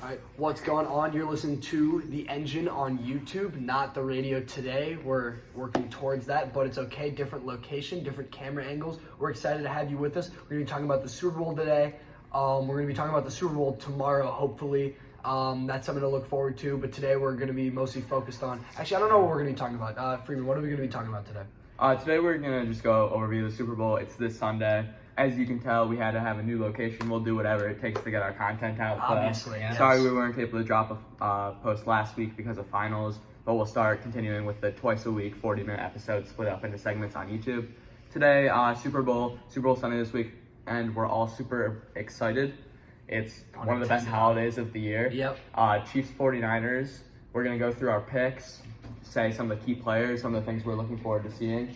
All right, what's going on? You're listening to The Engine on YouTube, not the radio today. We're working towards that, but it's okay. Different location, different camera angles. We're excited to have you with us. We're going to be talking about the Super Bowl today. We're going to be talking about the Super Bowl tomorrow, hopefully. That's something to look forward to, but today we're going to be mostly focused on... Actually, I don't know what we're going to be talking about. Freeman, what are we going to be talking about today? Today we're going to just go overview the Super Bowl. It's this Sunday. As you can tell, we had to have a new location. We'll do whatever it takes to get our content out. Obviously, yes. Sorry we weren't able to drop a post last week because of finals, but we'll start continuing with the twice a week 40-minute episodes split up into segments on YouTube. Today, Super Bowl Sunday this week, and we're all super excited. It's one of the best holidays of the year. Yep. Chiefs 49ers. We're going to go through our picks, say some of the key players, some of the things we're looking forward to seeing.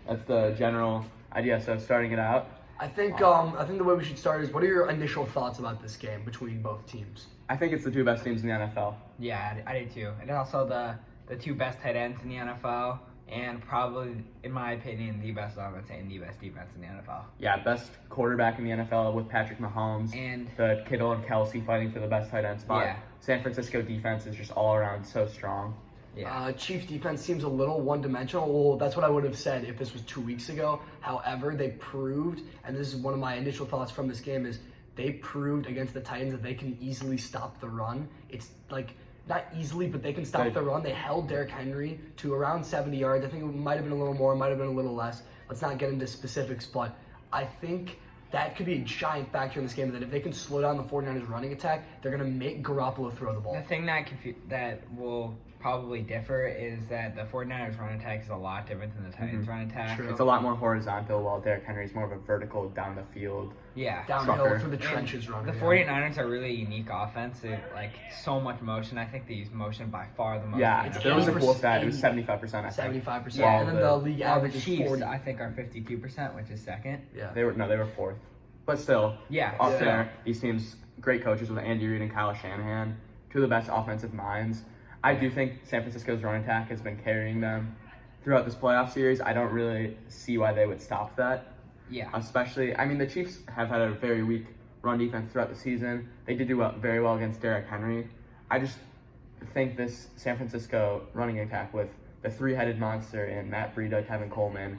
That's the general idea. So starting it out. I think the way we should start is, what are your initial thoughts about this game between both teams? I think it's the two best teams in the NFL. Yeah, I do too. And also the two best tight ends in the NFL, and probably, in my opinion, the best offense and the best defense in the NFL. Yeah, best quarterback in the NFL with Patrick Mahomes. And the Kittle and Kelsey fighting for the best tight end spot. Yeah. San Francisco defense is just all around so strong. Yeah. Chiefs defense seems a little one-dimensional. Well, that's what I would have said if this was 2 weeks ago. However, they proved, and this is one of my initial thoughts from this game, is they proved against the Titans that they can easily stop the run. It's like, not easily, but they can stop the run. They held Derrick Henry to around 70 yards. I think it might have been a little more, might have been a little less. Let's not get into specifics, but I think that could be a giant factor in this game, that if they can slow down the 49ers running attack, they're going to make Garoppolo throw the ball. The thing that will probably differ is that the 49ers run attack is a lot different than the Titans run attack. True. It's a lot more horizontal, while Derrick Henry's more of a vertical down the field. Yeah. Downhill trucker. through the trenches running. The 49ers are really a unique offense. They like so much motion. I think they use motion by far the most. Yeah, in the there was a NFL. cool stat. It was 75%, I think. 75%. Yeah, And then the league While the average is Chiefs, 40. I think, are 52%, which is second. Yeah. They were fourth. But still, Yeah. up Yeah. there, these teams, great coaches with Andy Reid and Kyle Shanahan, two of the best offensive minds. I do think San Francisco's run attack has been carrying them throughout this playoff series. I don't really see why they would stop that. Yeah. Especially, I mean, the Chiefs have had a very weak run defense throughout the season. They did do very well against Derrick Henry. I just think this San Francisco running attack with the three-headed monster in Matt Breida, Kevin Coleman,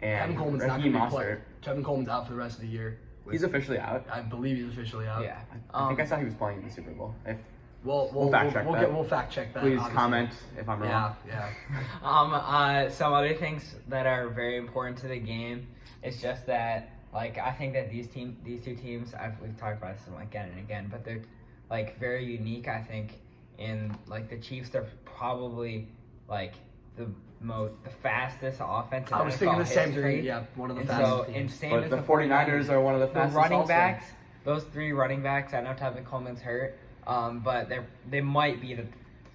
and Kevin Coleman's not Raheem going to be Mostert. playing. Kevin Coleman's out for the rest of the year. He's officially out. I believe he's officially out. Yeah. I think I saw he was playing in the Super Bowl. We'll fact check that. We'll fact check that. Please obviously. comment if I'm wrong. Yeah. Some other things that are very important to the game is just that, like, I think that these two teams, we've talked about this again and again, but they're like very unique. I think in like the Chiefs, they're probably like the fastest offense in I was NFL thinking the same history. thing. Yeah, one of the And fastest so, teams. and same But as the 49ers are one of the the fastest running also. backs. Those three running backs, I know Tevin Coleman's hurt, but they might be the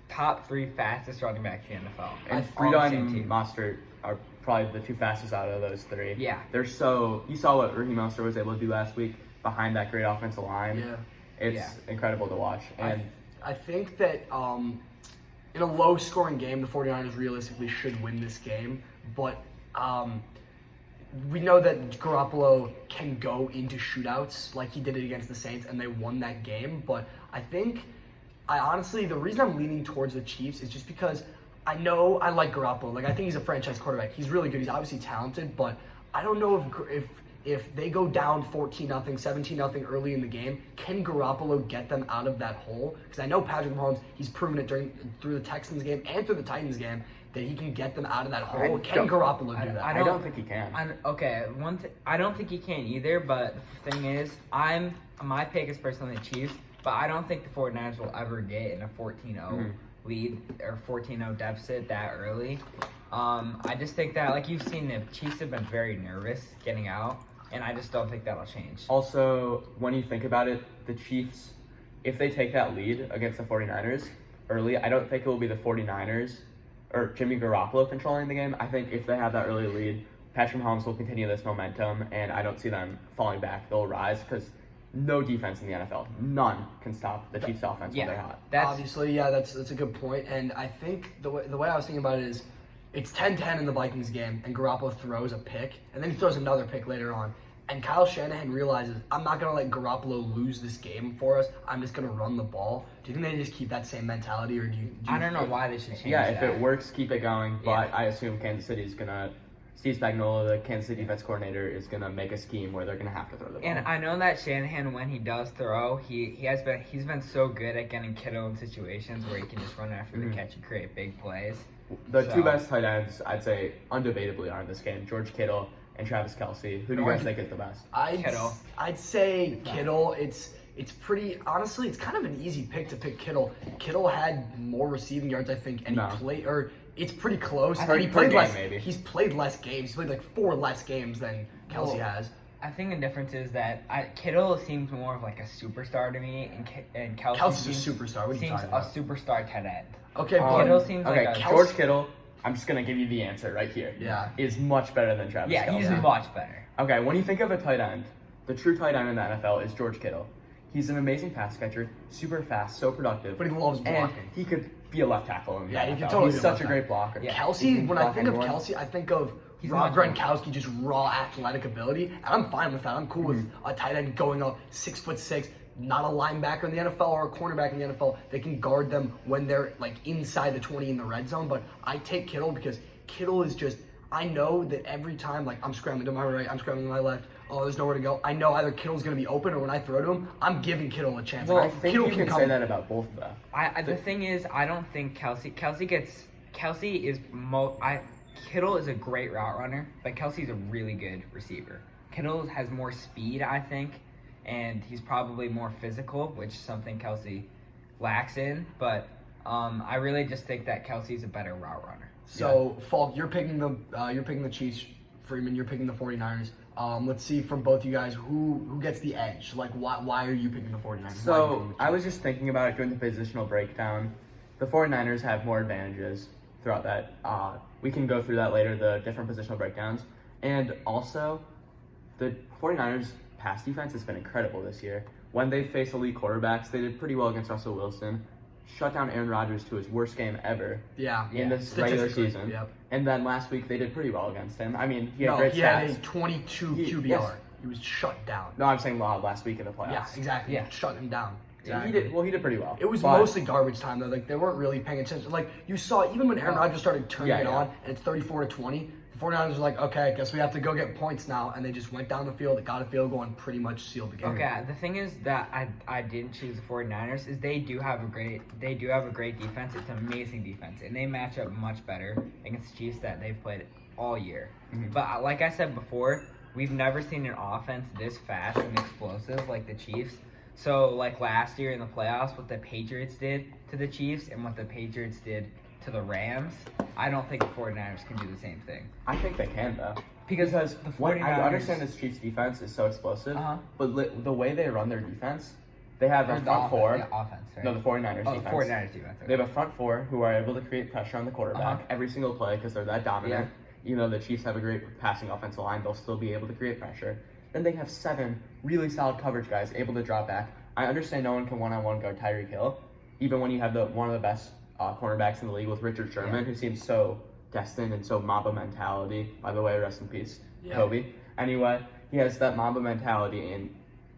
top three fastest running backs in the NFL. And On the Breida same and team. Mostert are probably the two fastest out of those three. Yeah. They're so... You saw what Raheem Mostert was able to do last week behind that great offensive line. Yeah. It's incredible to watch. And I think that in a low-scoring game, the 49ers realistically should win this game, but we know that Garoppolo can go into shootouts like he did it against the Saints, and they won that game. But I honestly, the reason I'm leaning towards the Chiefs is just because I know I like Garoppolo. Like, I think he's a franchise quarterback. He's really good. He's obviously talented, but I don't know if they go down 14-0, 17-0 early in the game, can Garoppolo get them out of that hole? Because I know Patrick Mahomes, he's proven it through the Texans game and through the Titans game that he can get them out of that hole. Can Garoppolo do that? I don't think he can. I don't think he can either, but the thing is, my pick is personally the Chiefs, but I don't think the 49ers will ever get in a 14-0 lead or 14-0 deficit that early. I just think that, like you've seen, the Chiefs have been very nervous getting out, and I just don't think that'll change. Also, when you think about it, the Chiefs, if they take that lead against the 49ers early, I don't think it will be the 49ers or Jimmy Garoppolo controlling the game. I think if they have that early lead, Patrick Mahomes will continue this momentum, and I don't see them falling back. They'll rise because no defense in the NFL, none, can stop the Chiefs' offense when they're hot. Obviously, yeah, that's a good point. And I think the way I was thinking about it is, it's 10-10 in the Vikings game, and Garoppolo throws a pick, and then he throws another pick later on. and Kyle Shanahan realizes, I'm not going to let Garoppolo lose this game for us. I'm just going to run the ball. Do you think they just keep that same mentality, or do you I don't know why they should change Yeah, if that. it works, keep it going. But Yeah. I assume Kansas City's gonna. Steve Spagnuolo, the Kansas City defense coordinator, is gonna make a scheme where they're gonna have to throw the ball. And I know that Shanahan, when he does throw, he's been so good at getting Kittle in situations where he can just run after the catch and create big plays. The So- two best tight ends, I'd say, undebatably are in this game: George Kittle and Travis Kelce. Who do you guys think is the best? Kittle. I'd say Kittle. It's pretty, honestly, it's kind of an easy pick to pick Kittle. Kittle had more receiving yards, I think, and No. he played, or it's pretty close. Per- He per played game, less. maybe. He's played less games. He's played like 4 less games than Kelsey Well, has. I think the difference is that Kittle seems more of like a superstar to me, and Kelsey Kelsey's seems, a superstar. What are you seems talking a about? superstar tight end. Okay, Kittle but seems okay, like a George Kittle. I'm just gonna give you the answer right here. Yeah. Is much better than Travis Yeah, Kelce. he's much better. Okay, when you think of a tight end, the true tight end in the NFL is George Kittle. He's an amazing pass catcher, super fast, so productive. But he loves and blocking. he could be a left tackle in the Yeah, he NFL. could totally He's be a such a left great blocker. Yeah. He Kelsey, can when I block think of anyone. Kelsey, I think of He's Rob much more- Gronkowski, just raw athletic ability, and I'm fine with that. I'm cool with Mm-hmm. a tight end going up 6'6", not a linebacker in the NFL or a cornerback in the NFL. They can guard them when they're like inside the 20 in the red zone. But I take Kittle because Kittle is just. I know that every time, like I'm scrambling to my right, I'm scrambling to my left. Oh, there's nowhere to go. I know either Kittle's gonna be open, or when I throw to him, I'm giving Kittle a chance. Well, I Like, think Kittle you can come. say that about both though. The thing is, I don't think Kittle is a great route runner, but Kelsey's a really good receiver. Kittle has more speed, I think, and he's probably more physical, which is something Kelsey lacks in. But I really just think that Kelsey's a better route runner. So, Falk, you're picking the Chiefs. Freeman, you're picking the 49ers. Let's see from both you guys who gets the edge. Like, why are you picking the 49ers? Why are you So picking the I Chiefs? was just thinking about it during the positional breakdown. The 49ers have more advantages throughout that. We can go through that later, the different positional breakdowns. And also, the 49ers pass defense has been incredible this year. When they face elite quarterbacks, they did pretty well against Russell Wilson. Shut down Aaron Rodgers to his worst game ever Yeah. in this regular Statistically, season. Yep. And then last week they did pretty well against him. I mean, he had No, great he stats. had a 22 He- QBR. yes. He was shut down. No, I'm saying last week in the playoffs. Yeah, exactly. Yeah. Shut him down. Yeah, Exactly. he did pretty well. It was But- mostly garbage time though. Like they weren't really paying attention. Like you saw, even when Aaron Rodgers started turning Yeah, it yeah. on, and it's 34-20. The 49ers were like, okay, I guess we have to go get points now, and they just went down the field, got a field goal, and pretty much sealed the game. Okay, the thing is that I didn't choose the 49ers is they do have a great defense. It's an amazing defense, and they match up much better against the Chiefs that they've played all year. Mhm. But like I said before, we've never seen an offense this fast and explosive like the Chiefs. So like last year in the playoffs, what the Patriots did to the Chiefs and what the Patriots did to the Rams, I don't think the 49ers can do the same thing. I think they can though. Because the What, 49ers... I understand this Chiefs defense is so explosive, Uh-huh. but the way they run their defense, they have Or a the front four. offense, offense, right? No, the 49ers Oh, the defense. 49ers defense. They have a front four who are able to create pressure on the quarterback Uh-huh. every single play because they're that dominant. Even though the Chiefs have a great passing offensive line, they'll still be able to create pressure. Then they have 7 really solid coverage guys able to drop back. I understand no one can one-on-one guard Tyreek Hill, even when you have one of the best cornerbacks in the league with Richard Sherman, who seems so destined and so Mamba mentality. By the way, rest in peace, Yeah. Kobe. Anyway, he has that Mamba mentality, and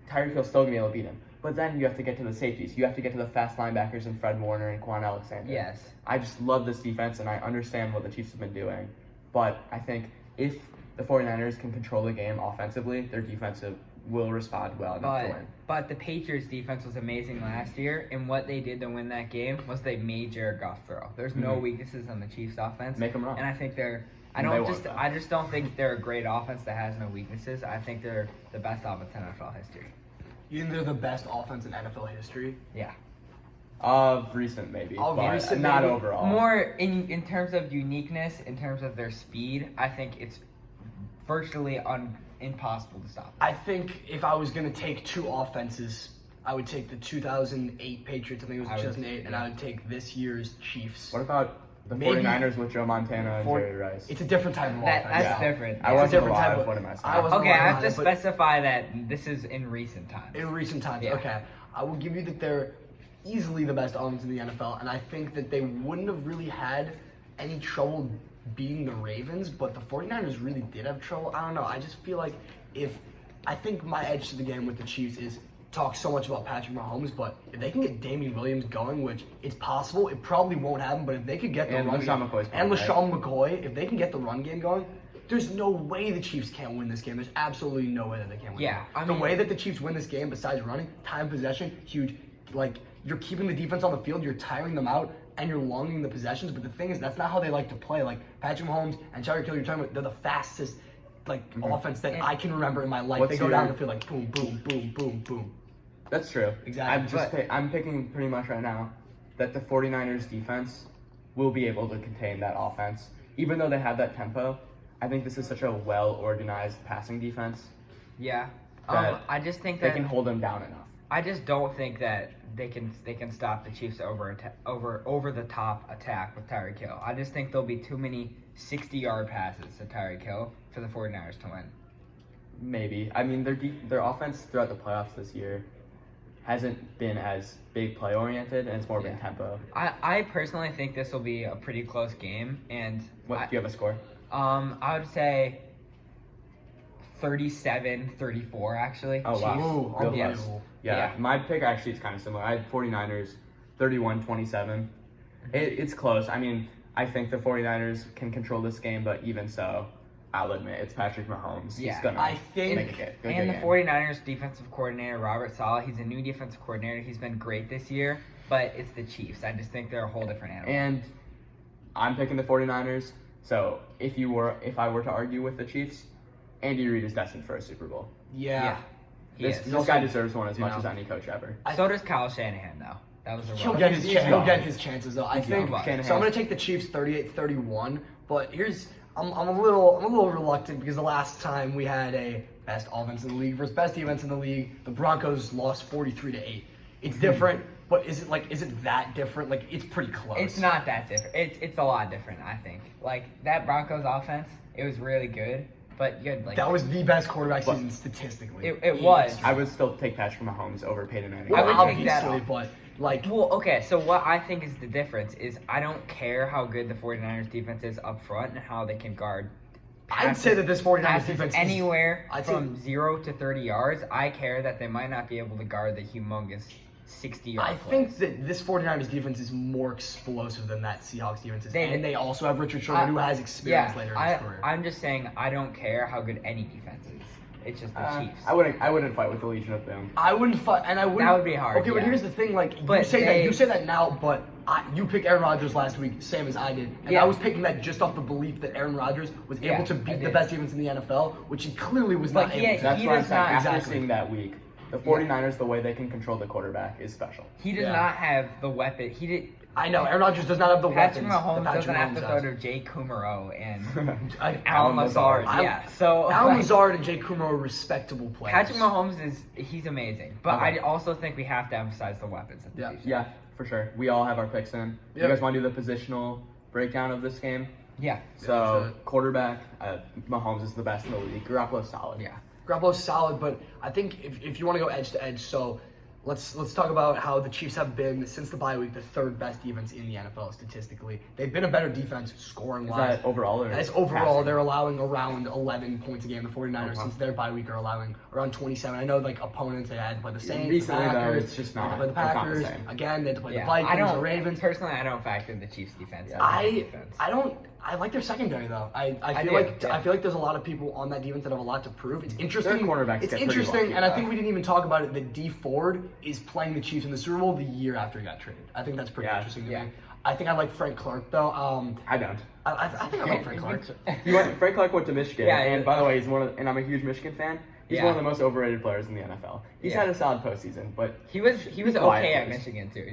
Tyreek Hill's still gonna be able to beat him. But then you have to get to the safeties. You have to get to the fast linebackers and Fred Warner and Quan Alexander. Yes. I just love this defense, and I understand what the Chiefs have been doing. But I think if the 49ers can control the game offensively, their defensive will respond well enough to win. But the Patriots defense was amazing last year, and what they did to win that game was they made Jared Goff throw. There's no Mhm. weaknesses on the Chiefs offense. Make 'em run. And I think they're And they won't, though. I just don't think they're a great offense that has no weaknesses. I think they're the best offense in NFL history. You think they're the best offense in NFL history? Yeah. Of recent, maybe. Of but recent, not maybe. overall. More in terms of uniqueness, in terms of their speed, I think it's virtually impossible to stop. I think if I was going to take 2 offenses, I would take the 2008 Patriots, I think it was I would, 2008, and I would take this year's Chiefs. What about the Maybe- 49ers with Joe Montana and For- Jerry Rice? It's a different type of That's offense. Yeah. different. I It's a wasn't different alive. type of- What am I saying? I wasn't Okay, I have alive, to but- specify that this is in recent times. In recent times, Yeah. okay. I will give you that they're easily the best offense in the NFL, and I think that they wouldn't have really had any trouble beating the Ravens, but the 49ers really did have trouble. I don't know. I just feel like if I think my edge to the game with the Chiefs is talk so much about Patrick Mahomes, but if they can get Damian Williams going, which it's possible, it probably won't happen, but if they could get the And run LaShawn game, McCoy's and playing, LaShawn McCoy, if they can get the run game going, there's no way the Chiefs can't win this game. There's absolutely no way that they can't win. Yeah, the way that the Chiefs win this game, besides running, time possession, huge. Like, you're keeping the defense on the field, you're tiring them out, and you're longing the possessions. But the thing is, that's not how they like to play. Like, Patrick Mahomes and Tyreek Hill, you're talking about, they're the fastest, like, offense that I can remember in my life. What's They go your- down the field like boom, boom, boom, boom, boom. That's true. Exactly. I'm picking pretty much right now that the 49ers defense will be able to contain that offense. Even though they have that tempo, I think this is such a well-organized passing defense. Yeah. That I just think They that can hold them down enough. I just don't think that they can stop the Chiefs over the top attack with Tyreek Hill. I just think there'll be too many 60-yard passes to Tyreek Hill for the 49ers to win. Maybe. I mean, their offense throughout the playoffs this year hasn't been as big play-oriented, and it's more of a tempo. I personally think this will be a pretty close game, and Do you have a score? I would say 37-34 actually. Oh, wow. Ooh, Real unbelievable. close. Yeah, my pick actually is kind of similar. I had 49ers 31-27. It's close. I mean, I think the 49ers can control this game, but even so, I'll admit, it's Patrick Mahomes. Yeah, He's going to I think- make it. And the 49ers defensive coordinator, Robert Saleh, he's a new defensive coordinator. He's been great this year, but it's the Chiefs. I just think they're a whole different animal. And I'm picking the 49ers. So if I were to argue with the Chiefs, Andy Reid is destined for a Super Bowl. Yeah. He This is. guy deserves one as You much know. as any coach ever. So does Kyle Shanahan, though. That was a He'll rough. get his He's he'll young. get his chances though. I He's think young. Shanahan. so. I'm gonna take the Chiefs 38-31. But here's I'm a little reluctant because the last time we had a best offense in the league versus best defense in the league, the Broncos lost 43-8. It's different, but is it that different? Like, it's pretty close. It's not that different. It's a lot different, I think. Like, that Broncos offense, it was really good, but you had, like... That was the best quarterback But- season statistically. It was. I would still take Patrick Mahomes over Peyton Manning. I Well, would take that obviously, off. but like, Well, okay, so what I think is the difference is I don't care how good the 49ers defense is up front and how they can guard I'd say that this 49ers passes defense is- anywhere I'd say- from 0 to 30 yards. I care that they might not be able to guard the humongous 60-yard I think that this 49ers defense is more explosive than that Seahawks defense is. And they also have Richard Sherman, who has experience later in his career. I'm just saying I don't care how good any defense is. It's just the Chiefs. I wouldn't fight with the Legion of Boom. I wouldn't fight, and I wouldn't. That would be hard, Okay, but yeah. here's the thing: like, But you say that now, but you picked Aaron Rodgers last week, same as I did, and Yeah. I was picking that just off the belief that Aaron Rodgers was Yeah, able to I beat the did. best defense in the NFL, which he clearly was But not he- able to. That's he what I'm does saying. not- After Exactly. seeing that week, the 49ers, the way they can control the quarterback is special. He does Yeah. not have the weapon. He did. I know Aaron Rodgers does not have the Patrick weapons. Mahomes that doesn't have Mahomes to has. throw to Jay Kumaro and I- Alan Lazard. I- Yeah, so Alan like, Lazard and Jake Kumerow are respectable players. Patrick Mahomes he's amazing, but Okay. I also think we have to emphasize the weapons. Of the Yeah. defense. Yeah, for sure. We all have our picks in. Yep. You guys want to do the positional breakdown of this game? Yeah. So, let's do quarterback, Mahomes is the best in the league. Garoppolo's solid. Yeah. Garoppolo's solid, but I think if you want to go edge to edge, so let's talk about how the Chiefs have been since the bye week the third best defense in the NFL statistically. They've been a better defense scoring Is wise. that overall or That's overall. passing? They're allowing around 11 points a game. The 49ers, Okay. since their bye week, are allowing around 27. I know, like, opponents, they had to play the Saints, Recently, the though, Packers. it's just they had to not- play the it's not the Packers. same. Again, they had to play Yeah. the Vikings, I don't the Ravens. personally. I don't factor in the Chiefs' defense. Yeah. as a I defense. I like their secondary though. I feel do, like yeah. I feel like there's a lot of people on that defense that have a lot to prove. It's interesting. Their cornerbacks It's get pretty interesting, lucky, and I though. think we didn't even talk about it. That D Ford is playing the Chiefs in the Super Bowl the year after he got traded. I think that's pretty Yeah, interesting to yeah. me. I think I like Frank Clark though. I don't. I think I like Frank Clark. Frank Clark went to Michigan, Yeah, and yeah. by the way, and I'm a huge Michigan fan. He's Yeah. one of the most overrated players in the NFL. He's Yeah. had a solid postseason, but He was quiet okay at plays. Michigan too.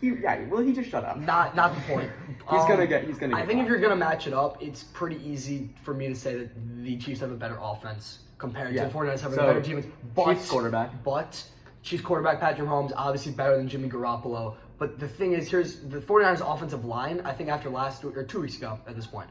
he just shut up. Not the point. He's gonna get. I think if you're gonna match it up, it's pretty easy for me to say that the Chiefs have a better offense compared Yeah. to the 49ers having So, a better defense. But Chiefs quarterback. But Chiefs quarterback Patrick Mahomes obviously better than Jimmy Garoppolo. But the thing is, here's the 49ers offensive line. I think after last or 2 weeks ago at this point,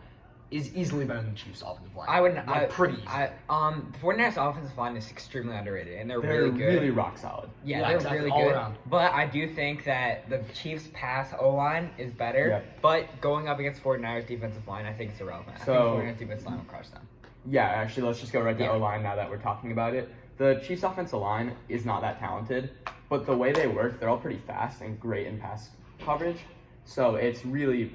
is easily better than the Chiefs offensive line. I would. Like, pretty easy. The 49ers offensive line is extremely underrated, and they're They're really good. really rock solid. Yeah, Yeah, they're exactly, really all good. around. But I do think that the Chiefs' pass O-line is better. Yep. But going up against 49ers defensive line, I think it's irrelevant. I So- think 49ers defensive line will crush them. Yeah, actually, let's just go right to Yeah. O-line now that we're talking about it. The Chiefs' offensive line is not that talented, but the way they work, they're all pretty fast and great in pass coverage. So it's really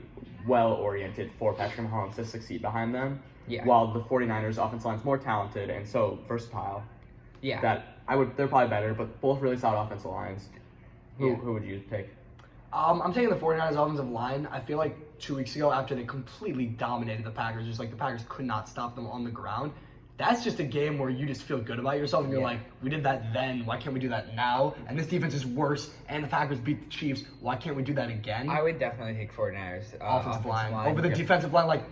well-oriented for Patrick Mahomes to succeed behind them. Yeah. While the 49ers' offensive line is more talented and so versatile Yeah. that they're probably better, but both really solid offensive lines. Yeah. Who would you take? I'm taking the 49ers offensive line. I feel like 2 weeks ago, after they completely dominated the Packers, just like the Packers could not stop them on the ground. That's just a game where you just feel good about yourself and you're Yeah. like, we did that then. Why can't we do that now? And this defense is worse, and the Packers beat the Chiefs. Why can't we do that again? I would definitely take 49ers Offensive line over the Yeah. defensive line. Like,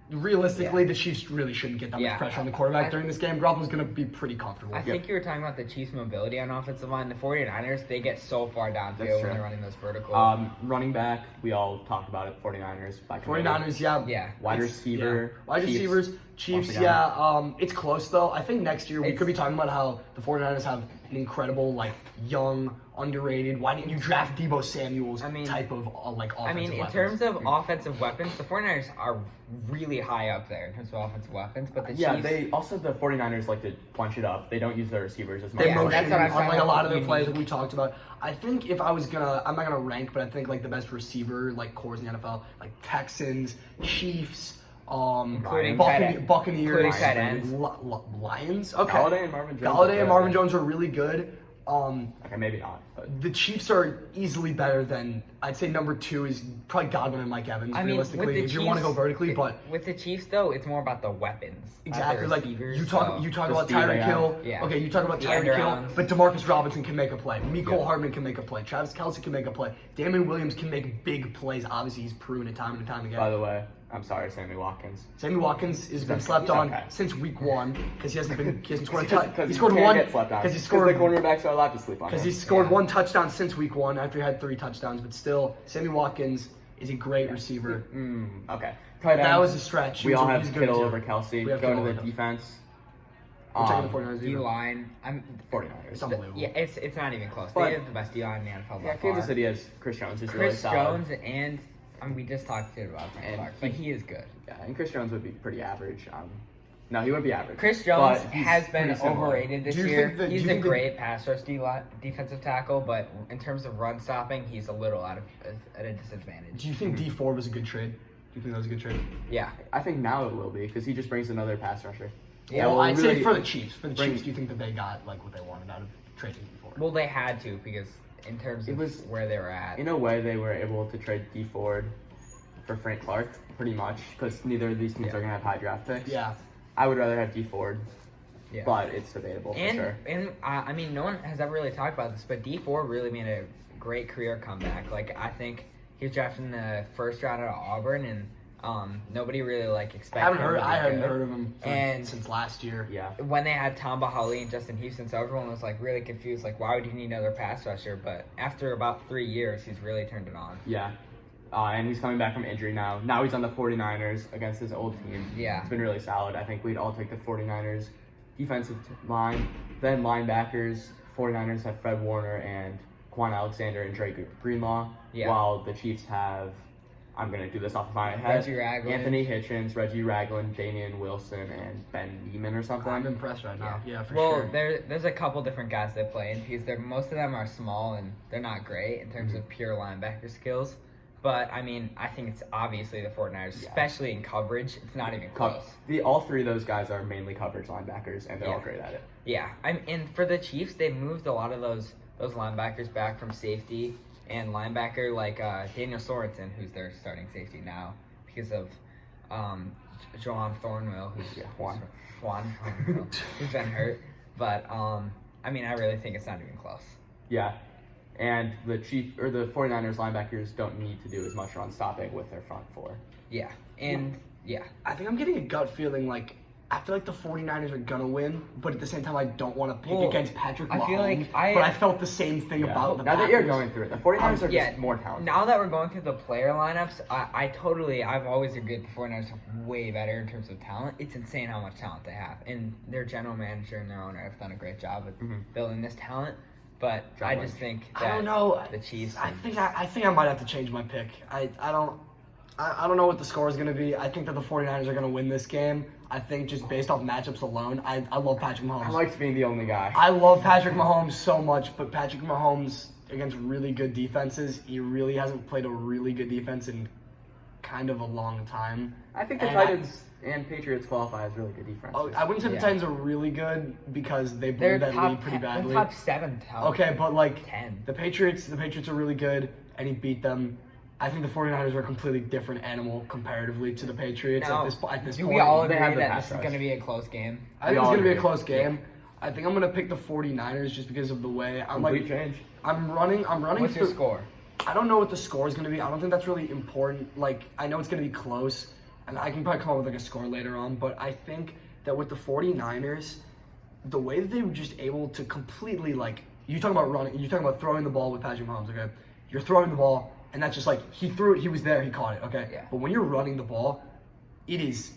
realistically, the Chiefs really shouldn't get that much Yeah. pressure on the quarterback during this game. Garoppolo's going to be pretty comfortable. I think you were talking about the Chiefs' mobility on offensive line. The 49ers, they get so far That's downfield when true. they're running those vertical. Running back, we all talked about it. 49ers. By committee. 49ers, yeah. Yeah. Wide It's- receiver. yeah. Wide Chiefs, receivers, once Chiefs, again. yeah. It's close though. I think next year we It's- could be talking about how the 49ers have an incredible, like, young, underrated. Why didn't you draft Debo Samuel's I mean- type of like offensive I mean, in weapons? terms of offensive weapons, the 49ers are really high up there in terms of offensive weapons, but the Yeah, Chiefs... the 49ers like to punch it up. They don't use their receivers as much. They Yeah, motion that's what I'm on like a saying. lot of their plays that Unique. we talked about. I think if I was gonna, I'm not gonna rank, but I think like the best receiver like cores in the NFL, like Texans, Chiefs, Including Buccaneers, including tight ends. Lions. Okay, Galladay and Marvin Jones. Galladay and Marvin Jones are really good. Okay, maybe not. But The Chiefs are easily better than, I'd say number 2 is probably Godwin and Mike Evans. I mean, realistically, with the if you want to go Chiefs- vertically, but with the Chiefs though, it's more about the weapons. not the exactly like receivers, you talk so- you talk The about speed they Tyreek have. Hill. Yeah. Okay, you talk about The Tyreek Hill, end-arounds. but DeMarcus Robinson can make a play. Mecole Yeah. Hardman can make a play. Travis Kelce can make a play. Damian Williams can make big plays. Obviously, he's proven it time and time again. by the way, I'm sorry, Sammy Watkins. Sammy Watkins has been He's slept on okay. since week 1 because he hasn't scored a Because touchdown. He you scored can't one get slept on. because he scored the cornerbacks are allowed to sleep on. because him. he scored Yeah. one touchdown since week 1 after he had 3 touchdowns. But still, Sammy Watkins is a great receiver. Okay. Tight end. That was a stretch. We all He's have good Kittle too. over Kelsey. We have Going Kittle to the over defense. We're taking the 49ers. D either. line. I'm 49ers. It's unbelievable. yeah, it's not even close. But- They have the best D line in the NFL by Yeah, far. Kansas City has Chris Jones, who's really Chris solid. Jones and we just talked to about Frank And Clark, but he is good. Yeah, and Chris Jones would be pretty average. No, he would be average. Chris Jones but he's has been pretty similar. overrated this Do you year. think that- do He's you a think that- great pass rush defensive tackle, but in terms of run stopping, he's a little at a disadvantage. Do you think D4 was a good trade? Do you think that was a good trade? Yeah. I think now it will be because he just brings another pass rusher. Yeah, well, will I'd really say for the Chiefs. For the bring- Chiefs, do you think that they got like what they wanted out of trading D4? Well, they had to because in terms It of was- where they were at. In a way, they were able to trade D Ford for Frank Clark, pretty much, because neither of these teams Yeah. are going to have high draft picks. Yeah. I would rather have D Ford, Yeah. but it's debatable for sure. And I mean, no one has ever really talked about this, but D4 really made a great career comeback. Like, I think he was drafted in the first round out of Auburn, and nobody really like expected. I hadn't him to be heard of him And- since last year. Yeah. good. When they had Tom Bahali and Justin Houston, so everyone was like really confused. Like, why would you need another pass rusher? But after about 3 years, he's really turned it on. Yeah. And he's coming back from injury now. Now he's on the 49ers against his old team. Yeah. It's been really solid. I think we'd all take the 49ers defensive line. Then linebackers, 49ers have Fred Warner and Quan Alexander and Drake Greenlaw. Yeah. While the Chiefs have, I'm going to do this off the top of my head, Reggie Ragland. Anthony Hitchens, Reggie Ragland, Damian Wilson, and Ben Neiman or something. I'm impressed right now. Yeah, for well, sure. there's a couple different guys they play in because most of them are small and they're not great in terms of pure linebacker skills. But I mean, I think it's obviously the 49ers, Yeah. especially in coverage. It's not even Co- close. All three of those guys are mainly coverage linebackers, and they're all Yeah. great at it. Yeah, and for the Chiefs, they moved a lot of those linebackers back from safety and linebacker, like Daniel Sorensen, who's their starting safety now because of Juwan Thornwell, who's Juan. Thornwell, who's been hurt. But I mean, I really think it's not even close. Yeah. And the 49ers linebackers don't need to do as much run stopping with their front four. Yeah, and yeah. I think I'm getting a gut feeling like I feel like the 49ers are gonna win, but at the same time I don't want to pick Well, against Patrick Mahomes. I feel like but I felt the same thing about the Now Packers. that you're going through it, the 49ers are Yeah, just more talented. Now that we're going through the player lineups, I've always agreed the 49ers are way better in terms of talent. It's insane how much talent they have. And their general manager and their owner have done a great job with building this talent. But John I Lynch. just think that I don't know. the Chiefs. I think I might have to change my pick. I don't know what the score is going to be. I think that the 49ers are going to win this game. I think just based off matchups alone, I love Patrick Mahomes. I liked being the only guy. I love Patrick Mahomes so much, but Patrick Mahomes against really good defenses, he really hasn't played a really good defense in kind of a long time. I think the And Titans and Patriots qualify as really good defense. I wouldn't say the Yeah. Titans are really good because they blew They're that top lead pretty 10, badly. they're top 7. Okay, but like 10. the Patriots are really good, and he beat them. I think the 49ers are a completely different animal comparatively to the Patriots Now, at this do point. we all They agree have the that pass this is rush. going to be a close game? I think we it's all going to be a agree. close game. I think I'm going to pick the 49ers just because of the way I'm Complete like change. I'm running What's your through- score? I don't know what the score is going to be. I don't think that's really important. Like, I know it's going to be close, and I can probably come up with like a score later on, but I think that with the 49ers, the way that they were just able to completely, like, you're talking about running, you're talking about throwing the ball with Patrick Mahomes, okay? You're throwing the ball, and that's just like, he threw it, he was there, he caught it, okay? Yeah. But when you're running the ball, it is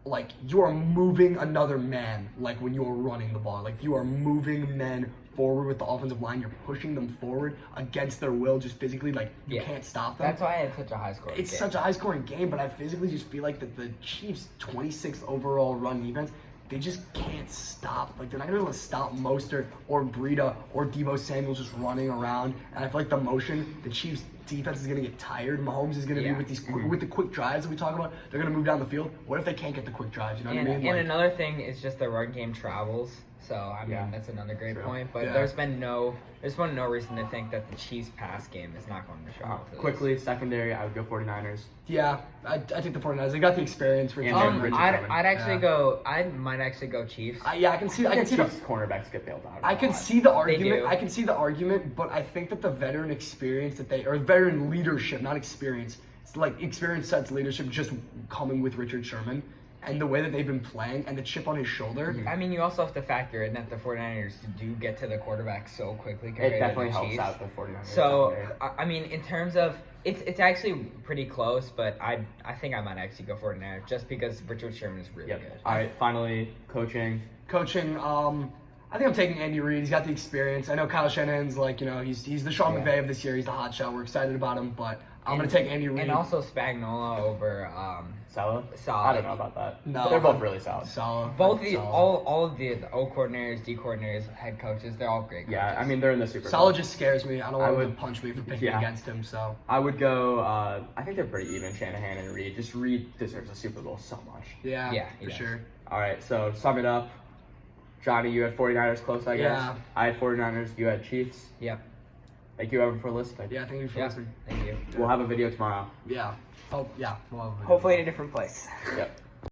like you are moving another man, like when you are running the ball. Like, you are moving men forward with the offensive line. You're pushing them forward against their will, just physically. Like, you Yeah. can't stop them. That's why I had such a high score. It's such a high-scoring game, but I physically just feel like that the Chiefs' 26th overall run defense, they just can't stop. Like, they're not gonna be able to stop Mostert or Breida or Deebo Samuel just running around. And I feel like the motion, the Chiefs' defense is gonna get tired. Mahomes is gonna be Yeah. with these with the quick drives that we talk about. They're gonna move down the field. What if they can't get the quick drives? You know what And, I mean? and Like, another thing is just the run game travels. So I mean Yeah. that's another great True. point. But Yeah. there's been no reason to think that the Chiefs pass game is not going to show up. to this. Quickly, secondary, I would go 49ers. yeah, I take the 49ers. They got the experience for And Jalen Richard Richard. Sherman. I'd actually Yeah. go. I might actually go Chiefs. Yeah, I can see. I can see the Chiefs cornerbacks get bailed out. I a can lot. see the argument. do. I can see the argument, but I think that the veteran experience that they, or veteran leadership, not experience, it's like experience sets leadership just coming with Richard Sherman and the way that they've been playing and the chip on his shoulder. I mean, you also have to factor in that the 49ers do get to the quarterback so quickly compared It definitely to the helps Chiefs. out the 49ers. So secondary. I mean, in terms of it's actually pretty close, but I think I might actually go 49ers just because Richard Sherman is really Yep. good. All right, finally, coaching. Coaching, I think I'm taking Andy Reid. He's got the experience. I know Kyle Shanahan's like, he's the Sean Yeah. McVay of this year. He's the hot shot. We're excited about him, but I'm gonna take Andy Reid. And also Spagnuolo over Salah? Salah. I don't know about that. No. But they're both really solid. Salah. both the Salah. all of the O coordinators, D coordinators, head coaches, they're all great coaches. Yeah, I mean, they're in the Super Bowl. Salah just scares me. I don't I want him would- to punch me for picking yeah. against him. So I would go, I think they're pretty even, Shanahan and Reed. Just Reed deserves a Super Bowl so much. yeah, Yeah, he for does. sure. All right, so sum it up. Johnny, you had 49ers close, I guess. Yeah. I had 49ers, you had Chiefs. Yep. Thank you, everyone, for listening. Yeah, thank you for Yeah. listening. Thank you. We'll have a video tomorrow. Yeah. Oh, yeah. We'll have a video. Hopefully in a different place. Yep.